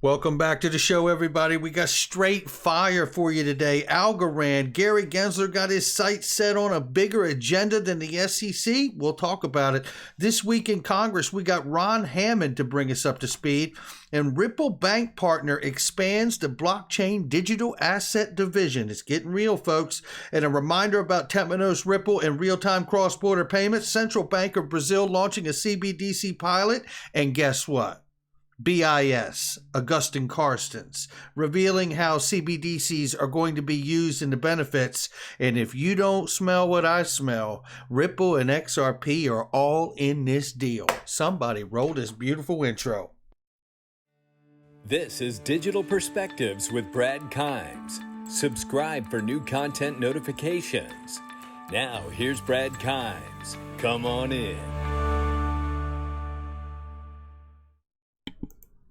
Welcome back to the show, everybody. We got straight fire for you today. Algorand, Gary Gensler got his sights set on a bigger agenda than the SEC. We'll talk about it. This week in Congress, we got Ron Hammond to bring us up to speed. And Ripple Bank Partner expands the blockchain digital asset division. It's getting real, folks. And a reminder about Temenos, Ripple, and real-time cross-border payments. Central Bank of Brazil launching a CBDC pilot. And guess what? BIS, Augustin Carstens, revealing how CBDCs are going to be used in the benefits. And if you don't smell what I smell, Ripple and XRP are all in this deal. Somebody roll this beautiful intro. This is Digital Perspectives with Brad Kimes. Subscribe for new content notifications. Now, here's Brad Kimes. Come on in.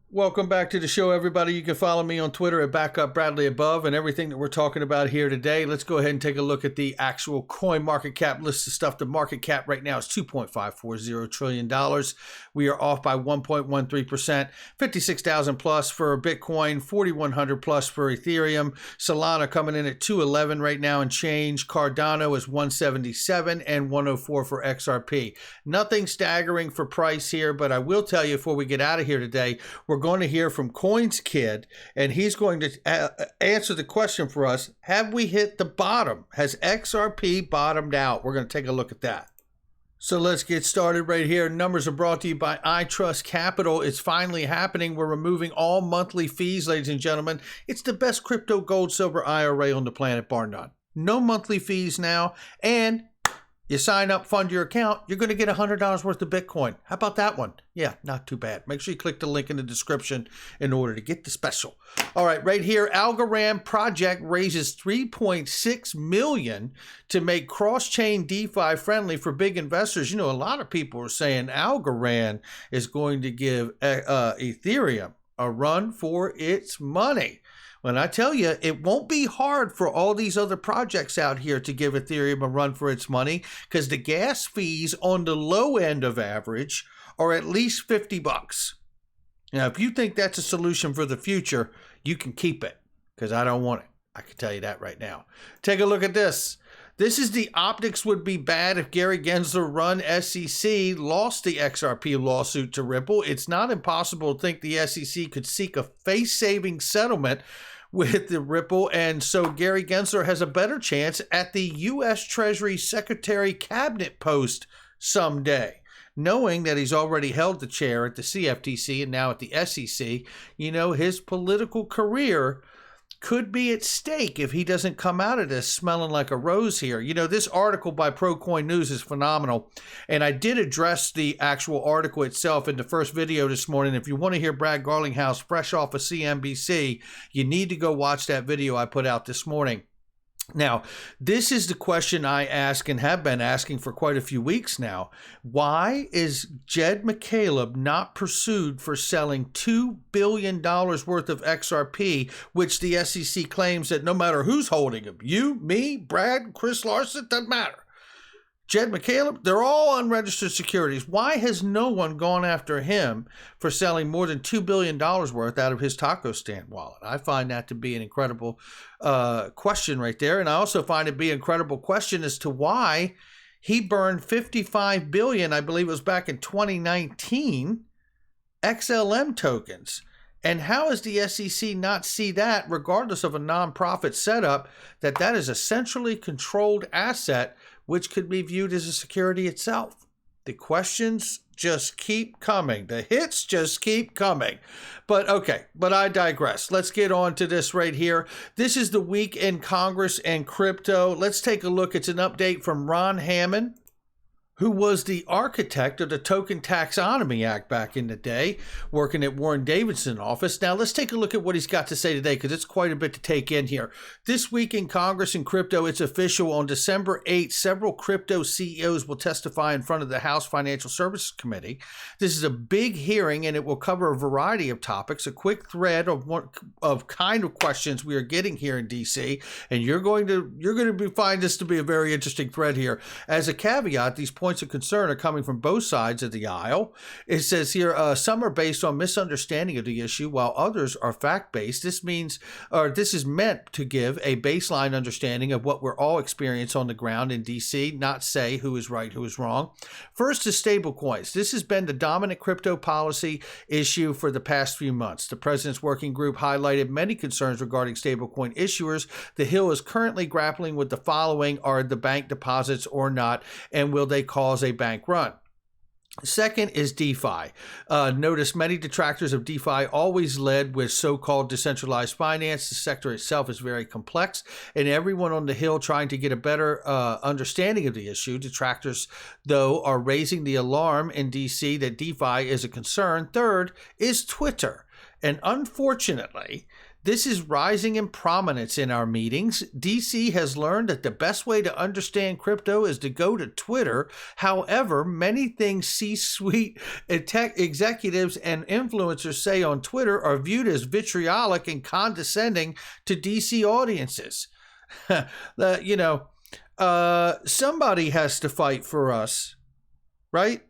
Welcome back to the show, everybody. You can follow me on Twitter at BackupBradleyAbove and everything that we're talking about here today. Let's go ahead and take a look at the actual coin market cap list of stuff. The market cap right now is $2.540 trillion. We are off by 1.13%, 56,000 plus for Bitcoin, 4,100 plus for Ethereum. Solana coming in at 211 right now and change. Cardano is 177 and 104 for XRP. Nothing staggering for price here, but I will tell you before we get out of here today, we're going to hear from Coins Kid, and he's going to answer the question for us. Have we hit the bottom? Has XRP bottomed out? We're going to take a look at that. So let's get started right here. Numbers are brought to you by iTrust Capital. It's finally happening. We're removing all monthly fees, ladies and gentlemen. It's the best crypto, gold, silver IRA on the planet, bar none. No monthly fees now, and you sign up, fund your account, you're going to get $100 worth of Bitcoin. How about that one? Yeah, not too bad. Make sure you click the link in the description in order to get the special. All right, right here, Algorand project raises $3.6 million to make cross-chain DeFi friendly for big investors. You know, a lot of people are saying Algorand is going to give Ethereum a run for its money. When I tell you, it won't be hard for all these other projects out here to give Ethereum a run for its money, because the gas fees on the low end of average are at least $50. Now, if you think that's a solution for the future, you can keep it, because I don't want it. I can tell you that right now. Take a look at this. This is the optics would be bad if Gary Gensler run SEC lost the XRP lawsuit to Ripple. It's not impossible to think the SEC could seek a face-saving settlement with the Ripple, and so Gary Gensler has a better chance at the U.S. Treasury Secretary Cabinet post someday. Knowing that he's already held the chair at the CFTC and now at the SEC, you know, his political career could be at stake if he doesn't come out of this smelling like a rose here. You know, this article by ProCoin News is phenomenal, and I did address the actual article itself in the first video this morning. If you want to hear Brad Garlinghouse fresh off of CNBC, you need to go watch that video I put out this morning. Now, this is the question I ask and have been asking for quite a few weeks now. Why is Jed McCaleb not pursued for selling $2 billion worth of XRP, which the SEC claims that no matter who's holding him, you, me, Brad, Chris Larson, doesn't matter. Jed McCaleb, they're all unregistered securities. Why has no one gone after him for selling more than $2 billion worth out of his taco stand wallet? I find that to be an incredible question right there. And I also find it to be an incredible question as to why he burned $55 billion, I believe it was back in 2019, XLM tokens. And how does the SEC not see that, regardless of a nonprofit setup, that is a centrally controlled asset which could be viewed as a security itself? The questions just keep coming. The hits just keep coming. But I digress. Let's get on to this right here. This is the week in Congress and crypto. Let's take a look. It's an update from Ron Hammond, who was the architect of the Token Taxonomy Act back in the day, working at Warren Davidson's office. Now, let's take a look at what he's got to say today, because it's quite a bit to take in here. This week in Congress and crypto, it's official. On December 8th, several crypto CEOs will testify in front of the House Financial Services Committee. This is a big hearing, and it will cover a variety of topics. A quick thread of kind of questions we are getting here in DC, and you're going to find this to be a very interesting thread here. As a caveat, these points points of concern are coming from both sides of the aisle. It says here, some are based on misunderstanding of the issue, while others are fact-based. This is meant to give a baseline understanding of what we're all experiencing on the ground in DC, not say who is right, who is wrong. First is stablecoins. This has been the dominant crypto policy issue for the past few months. The President's Working Group highlighted many concerns regarding stablecoin issuers. The Hill is currently grappling with the following: are the bank deposits or not, and will they cause a bank run? Second is DeFi. Notice many detractors of DeFi always led with so-called decentralized finance. The sector itself is very complex, and everyone on the Hill trying to get a better understanding of the issue. Detractors, though, are raising the alarm in DC that DeFi is a concern. Third is Twitter. And unfortunately, this is rising in prominence in our meetings. DC has learned that the best way to understand crypto is to go to Twitter. However, many things C-suite tech executives and influencers say on Twitter are viewed as vitriolic and condescending to DC audiences. Somebody has to fight for us, right?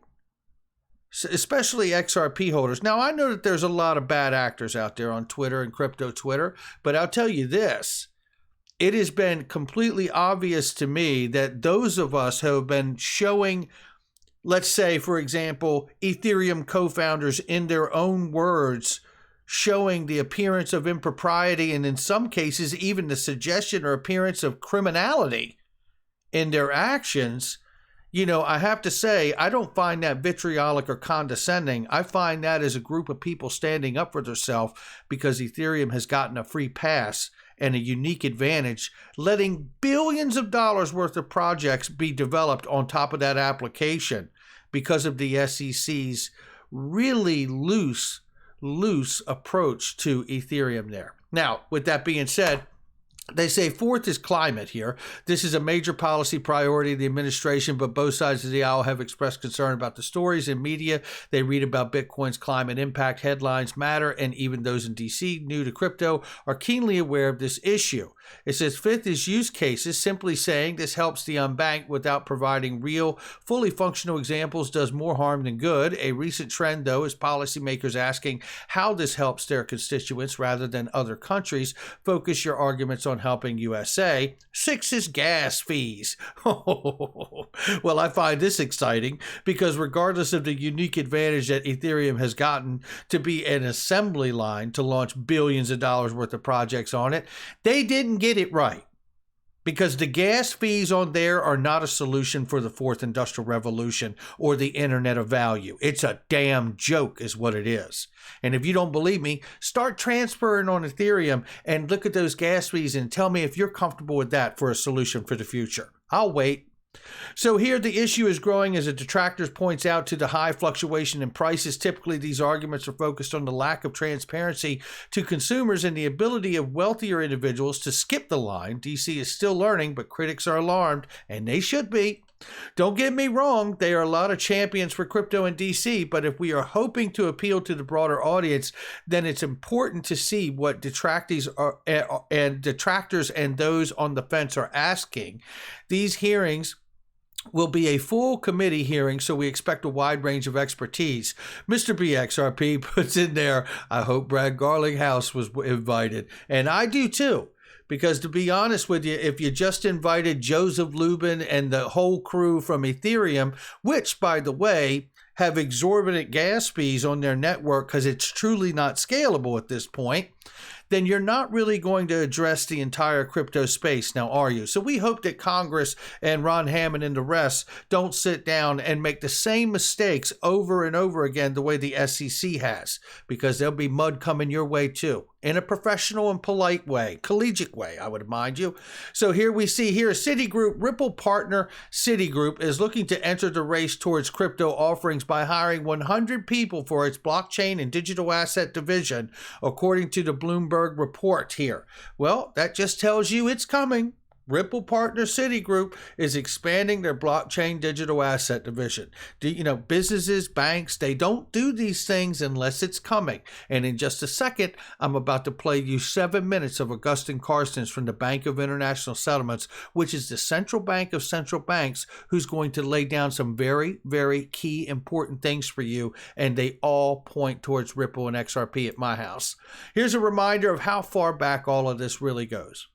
Especially XRP holders. Now, I know that there's a lot of bad actors out there on Twitter and crypto Twitter, but I'll tell you this. It has been completely obvious to me that those of us who have been showing, let's say, for example, Ethereum co-founders in their own words, showing the appearance of impropriety and in some cases even the suggestion or appearance of criminality in their actions, I have to say, I don't find that vitriolic or condescending. I find that as a group of people standing up for themselves because Ethereum has gotten a free pass and a unique advantage, letting billions of dollars worth of projects be developed on top of that application because of the SEC's really loose approach to Ethereum there. Now, with that being said, they say fourth is climate here. This is a major policy priority of the administration, but both sides of the aisle have expressed concern about the stories in media. They read about Bitcoin's climate impact. Headlines matter, and even those in DC new to crypto are keenly aware of this issue. It says fifth is use cases. Simply saying this helps the unbanked without providing real, fully functional examples does more harm than good. A recent trend, though, is policymakers asking how this helps their constituents rather than other countries. Focus your arguments on helping USA. Six is gas fees. Well, I find this exciting because regardless of the unique advantage that Ethereum has gotten to be an assembly line to launch billions of dollars worth of projects on it, they didn't get it right. Because the gas fees on there are not a solution for the fourth industrial revolution or the internet of value. It's a damn joke is what it is. And if you don't believe me, start transferring on Ethereum and look at those gas fees and tell me if you're comfortable with that for a solution for the future. I'll wait. So here the issue is growing as the detractors points out to the high fluctuation in prices. Typically, these arguments are focused on the lack of transparency to consumers and the ability of wealthier individuals to skip the line. DC is still learning, but critics are alarmed, and they should be. Don't get me wrong, there are a lot of champions for crypto in DC, but if we are hoping to appeal to the broader audience, then it's important to see what detractors and those on the fence are asking. These hearings will be a full committee hearing, so we expect a wide range of expertise. Mr. BXRP puts in there, I hope Brad Garlinghouse was invited, and I do too. Because to be honest with you, if you just invited Joseph Lubin and the whole crew from Ethereum, which, by the way, have exorbitant gas fees on their network because it's truly not scalable at this point, then you're not really going to address the entire crypto space now, are you? So we hope that Congress and Ron Hammond and the rest don't sit down and make the same mistakes over and over again the way the SEC has, because there'll be mud coming your way too, in a professional and polite way, collegiate way, I would mind you. So here we see here Citigroup, Ripple partner Citigroup is looking to enter the race towards crypto offerings by hiring 100 people for its blockchain and digital asset division, according to the Bloomberg report here. Well, that just tells you it's coming. Ripple partner Citigroup is expanding their blockchain digital asset division. Businesses, banks, they don't do these things unless it's coming. And in just a second, I'm about to play you 7 minutes of Augustin Carstens from the Bank of International Settlements, which is the central bank of central banks, who's going to lay down some very, very key important things for you. And they all point towards Ripple and XRP at my house. Here's a reminder of how far back all of this really goes.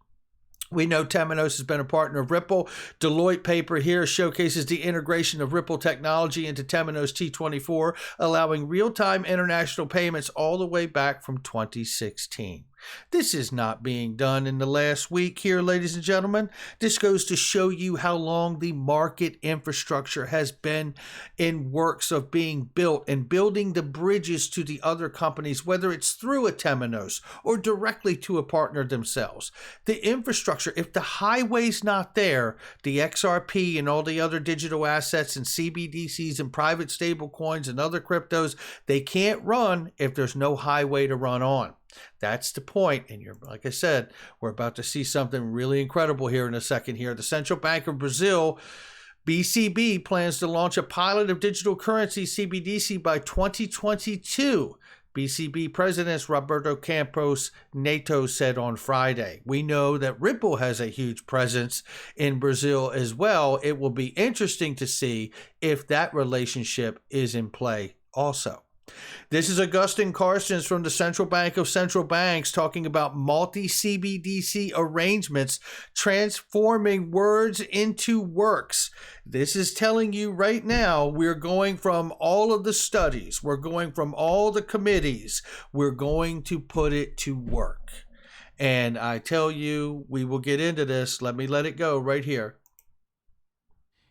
We know Temenos has been a partner of Ripple. Deloitte paper here showcases the integration of Ripple technology into Temenos T24, allowing real-time international payments all the way back from 2016. This is not being done in the last week here, ladies and gentlemen. This goes to show you how long the market infrastructure has been in works of being built and building the bridges to the other companies, whether it's through a Temenos or directly to a partner themselves. The infrastructure, if the highway's not there, the XRP and all the other digital assets and CBDCs and private stable coins and other cryptos, they can't run if there's no highway to run on. That's the point. And like I said, we're about to see something really incredible here in a second here. The Central Bank of Brazil, BCB, plans to launch a pilot of digital currency, CBDC, by 2022. BCB President Roberto Campos Neto said on Friday. We know that Ripple has a huge presence in Brazil as well. It will be interesting to see if that relationship is in play also. This is Augustin Carstens from the Central Bank of Central Banks talking about multi-CBDC arrangements transforming words into works. This is telling you right now, we're going from all of the studies, we're going from all the committees, we're going to put it to work. And I tell you, we will get into this. Let me let it go right here.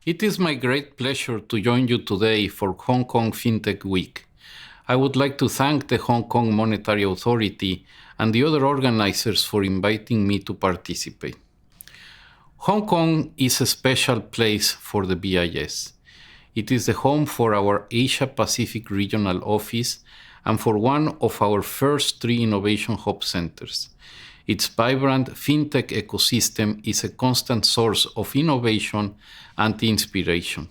It is my great pleasure to join you today for Hong Kong FinTech Week. I would like to thank the Hong Kong Monetary Authority and the other organizers for inviting me to participate. Hong Kong is a special place for the BIS. It is the home for our Asia-Pacific Regional Office and for one of our first 3 innovation hub centers. Its vibrant fintech ecosystem is a constant source of innovation and inspiration.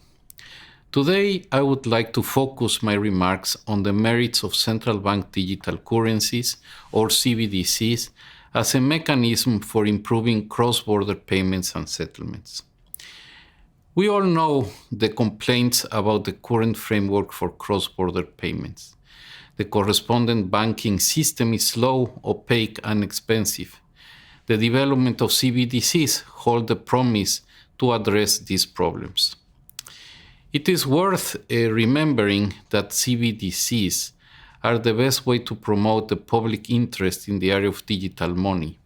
Today, I would like to focus my remarks on the merits of central bank digital currencies, or CBDCs, as a mechanism for improving cross-border payments and settlements. We all know the complaints about the current framework for cross-border payments. The correspondent banking system is slow, opaque, and expensive. The development of CBDCs hold the promise to address these problems. It is worth remembering that CBDCs are the best way to promote the public interest in the area of digital money.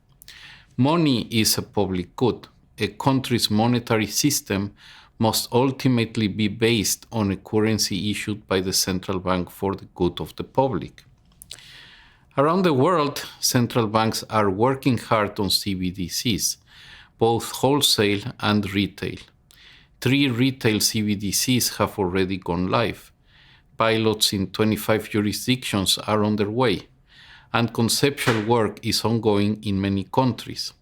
Money is a public good. A country's monetary system must ultimately be based on a currency issued by the central bank for the good of the public. Around the world, central banks are working hard on CBDCs, both wholesale and retail. 3 retail CBDCs have already gone live. Pilots in 25 jurisdictions are underway, and conceptual work is ongoing in many countries.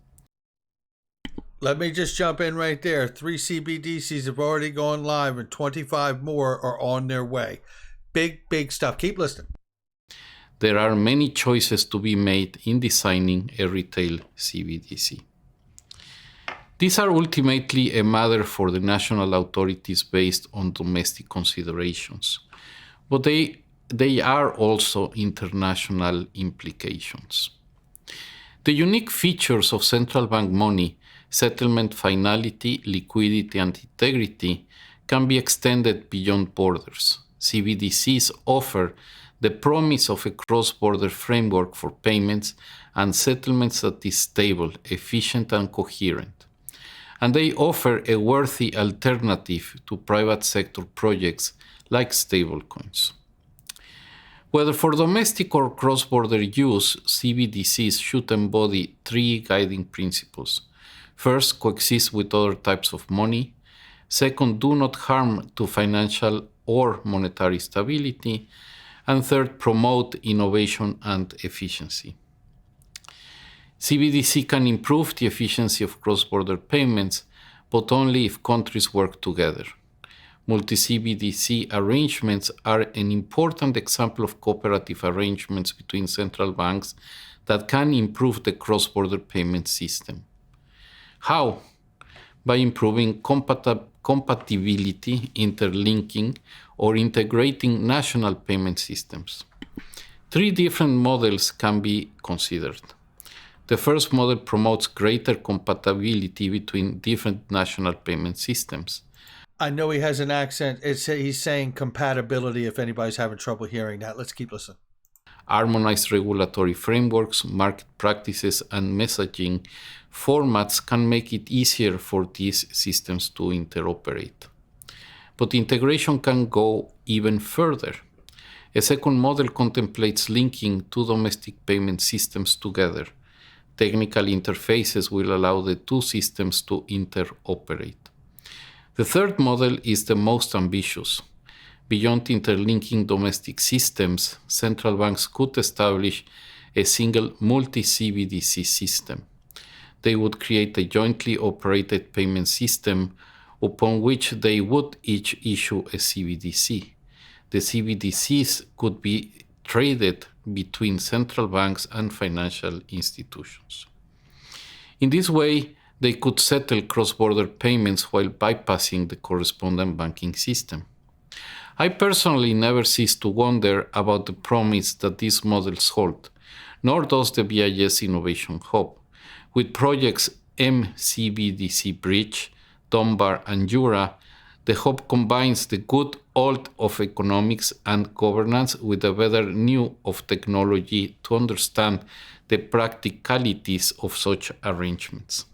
Let me just jump in right there. 3 CBDCs have already gone live and 25 more are on their way. Big stuff. Keep listening. There are many choices to be made in designing a retail CBDC. These are ultimately a matter for the national authorities based on domestic considerations, but they are also international implications. The unique features of central bank money, settlement finality, liquidity, and integrity can be extended beyond borders. CBDCs offer the promise of a cross-border framework for payments and settlements that is stable, efficient, and coherent. And they offer a worthy alternative to private sector projects like stablecoins. Whether for domestic or cross-border use, CBDCs should embody 3 guiding principles. First, coexist with other types of money. Second, do not harm to financial or monetary stability. And third, promote innovation and efficiency. CBDC can improve the efficiency of cross-border payments, but only if countries work together. Multi-CBDC arrangements are an important example of cooperative arrangements between central banks that can improve the cross-border payment system. How? By improving compatibility, interlinking, or integrating national payment systems. 3 different models can be considered. The first model promotes greater compatibility between different national payment systems. I know he has an accent. He's saying compatibility if anybody's having trouble hearing that. Let's keep listening. Harmonized regulatory frameworks, market practices, and messaging formats can make it easier for these systems to interoperate. But integration can go even further. A second model contemplates linking 2 domestic payment systems together. Technical interfaces will allow the 2 systems to interoperate. The third model is the most ambitious. Beyond interlinking domestic systems, central banks could establish a single multi-CBDC system. They would create a jointly operated payment system upon which they would each issue a CBDC. The CBDCs could be traded between central banks and financial institutions. In this way, they could settle cross-border payments while bypassing the correspondent banking system. I personally never cease to wonder about the promise that these models hold, nor does the BIS Innovation Hub. With projects CBDC Bridge, Dunbar, and Jura, the hub combines the good old of economics and governance with the better new of technology to understand the practicalities of such arrangements.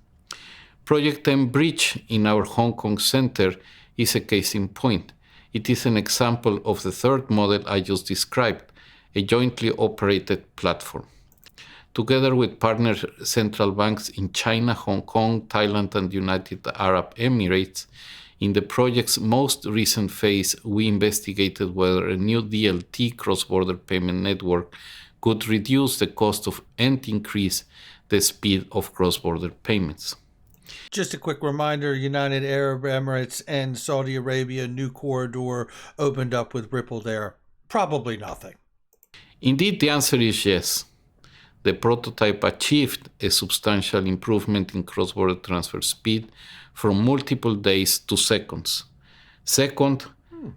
Project Bridge in our Hong Kong center is a case in point. It is an example of the third model I just described, a jointly operated platform. Together with partner central banks in China, Hong Kong, Thailand, and the United Arab Emirates, in the project's most recent phase, we investigated whether a new DLT cross-border payment network could reduce the cost of and increase the speed of cross-border payments. Just a quick reminder, United Arab Emirates and Saudi Arabia, new corridor opened up with Ripple there. Probably nothing. Indeed, the answer is yes. The prototype achieved a substantial improvement in cross-border transfer speed from multiple days to seconds. Second,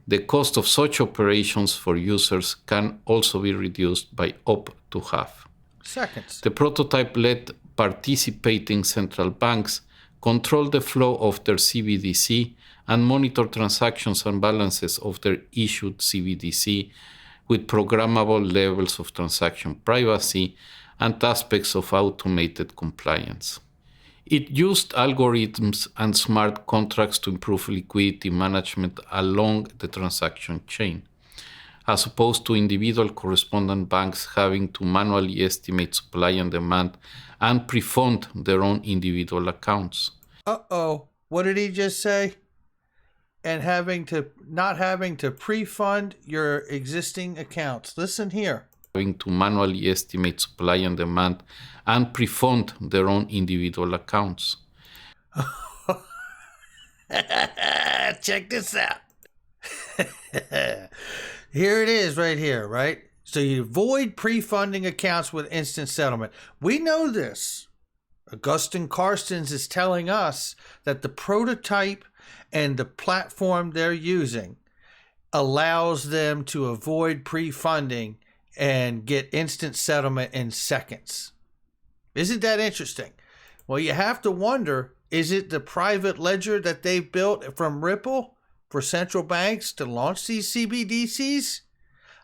the cost of such operations for users can also be reduced by up to half. Seconds. The prototype let participating central banks control the flow of their CBDC and monitor transactions and balances of their issued CBDC with programmable levels of transaction privacy and aspects of automated compliance. It used algorithms and smart contracts to improve liquidity management along the transaction chain, as opposed to individual correspondent banks having to manually estimate supply and demand and pre-fund their own individual accounts. Uh-oh, what did he just say? And not having to pre-fund your existing accounts. Listen here. Having to manually estimate supply and demand and pre-fund their own individual accounts. Check this out. Here it is right here, right? So you avoid pre-funding accounts with instant settlement. We know this. Augustin Carstens is telling us that the prototype and the platform they're using allows them to avoid pre-funding and get instant settlement in seconds. Isn't that interesting? Well, you have to wonder, is it the private ledger that they've built from Ripple for central banks to launch these CBDCs?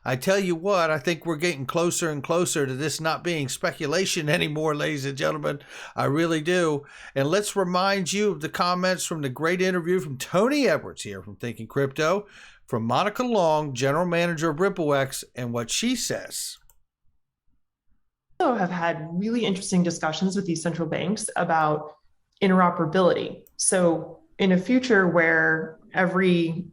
I tell you what, I think we're getting closer and closer to this not being speculation anymore, ladies and gentlemen. I really do. And let's remind you of the comments from the great interview from Tony Edwards here from Thinking Crypto, from Monica Long, General Manager of RippleX, and what she says. Also have had really interesting discussions with these central banks about interoperability. So in a future where every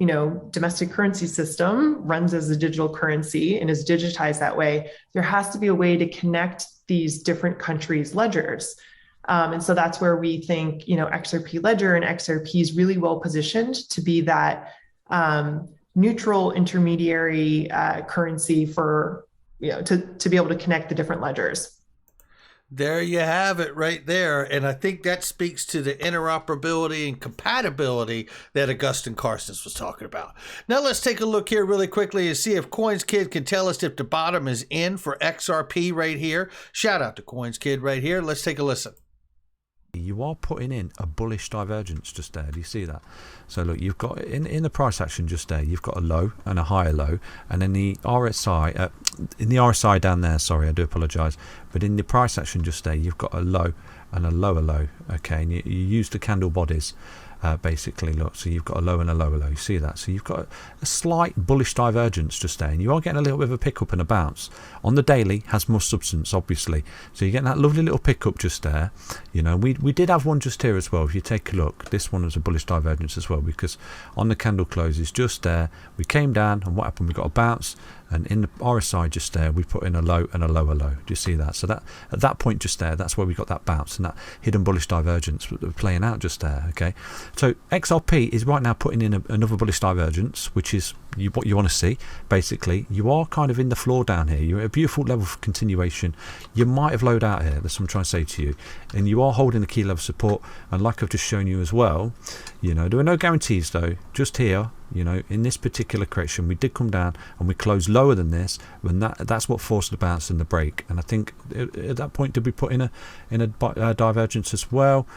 domestic currency system runs as a digital currency and is digitized that way, there has to be a way to connect these different countries' ledgers. And so that's where we think, XRP Ledger and XRP is really well positioned to be that neutral intermediary currency for, to be able to connect the different ledgers. There you have it right there. And I think that speaks to the interoperability and compatibility that Augustin Carstens was talking about. Now let's take a look here really quickly and see if CoinsKid can tell us if the bottom is in for XRP right here. Shout out to CoinsKid right here. Let's take a listen. You are putting in a bullish divergence just there. Do you see that? So look, you've got in the price action just there, you've got a low and a higher low, and then the RSI in the RSI down there, sorry, I do apologize, but in the price action just there, you've got a low and a lower low. Okay, and you use the candle bodies basically. Look, so you've got a low and a lower low. You see that? So you've got a slight bullish divergence just there, and you are getting a little bit of a pickup and a bounce. On the daily, has more substance, obviously. So you're getting that lovely little pickup just there. We did have one just here as well. If you take a look, this one was a bullish divergence as well, because on the candle closes just there, we came down, and what happened? We got a bounce. And in the RSI just there, we put in a low and a lower low. Do you see that? So that at that point just there, that's where we got that bounce and that hidden bullish divergence playing out just there. Okay, so XRP is right now putting in another bullish divergence, which is what you want to see. Basically, you are kind of in the floor down here. You're at a beautiful level of continuation. You might have load out here. That's what I'm trying to say to you. And you are holding the key level support. And like I've just shown you as well, there are no guarantees though. Just here, in this particular correction, we did come down and we closed lower than this, and that's what forced the bounce and the break. And I think at that point, did we put in a divergence as well?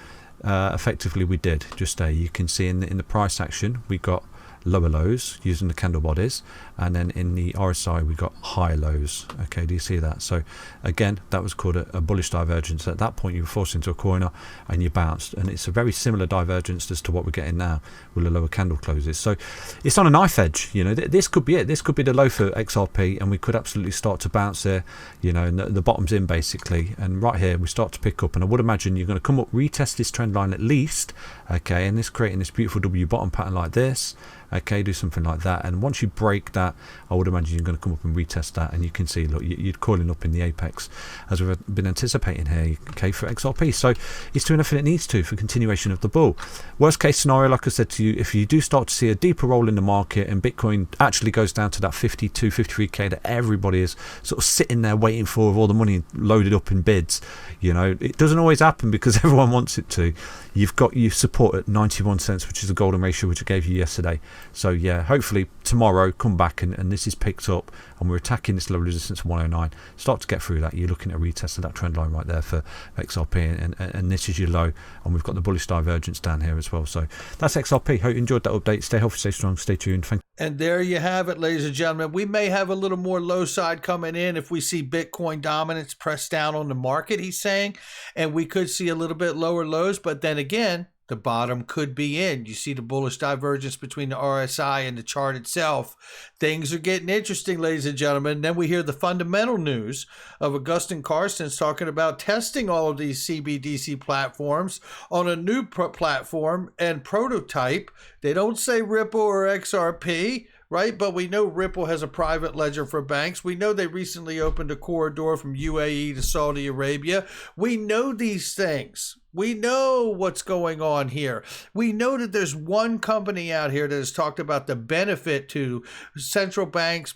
Effectively, we did. Just there, you can see in the price action, we got lower lows using the candle bodies, and then in the RSI we got higher lows. Okay, do you see that? So again, that was called a bullish divergence. At that point you were forced into a corner and you bounced, and it's a very similar divergence as to what we're getting now with the lower candle closes. So it's on a knife edge. This could be it. This could be the low for XRP, and we could absolutely start to bounce there, and the bottom's in basically, and right here we start to pick up, and I would imagine you're going to come up, retest this trend line at least, okay, and this creating this beautiful W bottom pattern like this. Okay, do something like that, and once you break that, I would imagine you're going to come up and retest that, and you can see, look, you're calling up in the apex as we've been anticipating here, okay, for XRP. So it's doing everything it needs to for continuation of the bull. Worst case scenario, like I said to you, if you do start to see a deeper roll in the market and Bitcoin actually goes down to that 52, 53k that everybody is sort of sitting there waiting for, with all the money loaded up in bids, it doesn't always happen because everyone wants it to. You've got your support at 91 cents, which is the golden ratio which I gave you yesterday. So yeah, hopefully tomorrow come back and this is picked up and we're attacking this level of resistance of 109. Start to get through that. You're looking at a retest of that trend line right there for XRP, and this is your low, and we've got the bullish divergence down here as well. So that's XRP. Hope you enjoyed that update. Stay healthy, stay strong, stay tuned. Thank you. And there you have it, ladies and gentlemen. We may have a little more low side coming in if we see Bitcoin dominance press down on the market, he's saying, and we could see a little bit lower lows, but then again, the bottom could be in. You see the bullish divergence between the RSI and the chart itself. Things are getting interesting, ladies and gentlemen. And then we hear the fundamental news of Augustin Carstens talking about testing all of these CBDC platforms on a new platform and prototype. They don't say Ripple or XRP, right? But we know Ripple has a private ledger for banks. We know they recently opened a corridor from UAE to Saudi Arabia. We know these things. We know what's going on here. We know that there's one company out here that has talked about the benefit to central banks,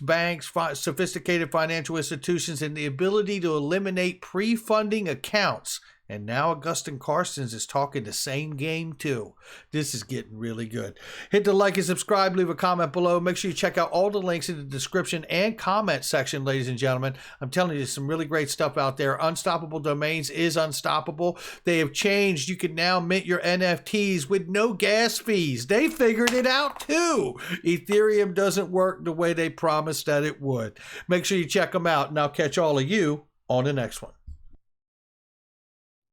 sophisticated financial institutions, and the ability to eliminate pre-funding accounts. And now Augustin Carstens is talking the same game too. This is getting really good. Hit the like and subscribe, leave a comment below. Make sure you check out all the links in the description and comment section, ladies and gentlemen. I'm telling you, there's some really great stuff out there. Unstoppable Domains is unstoppable. They have changed. You can now mint your NFTs with no gas fees. They figured it out too. Ethereum doesn't work the way they promised that it would. Make sure you check them out, and I'll catch all of you on the next one.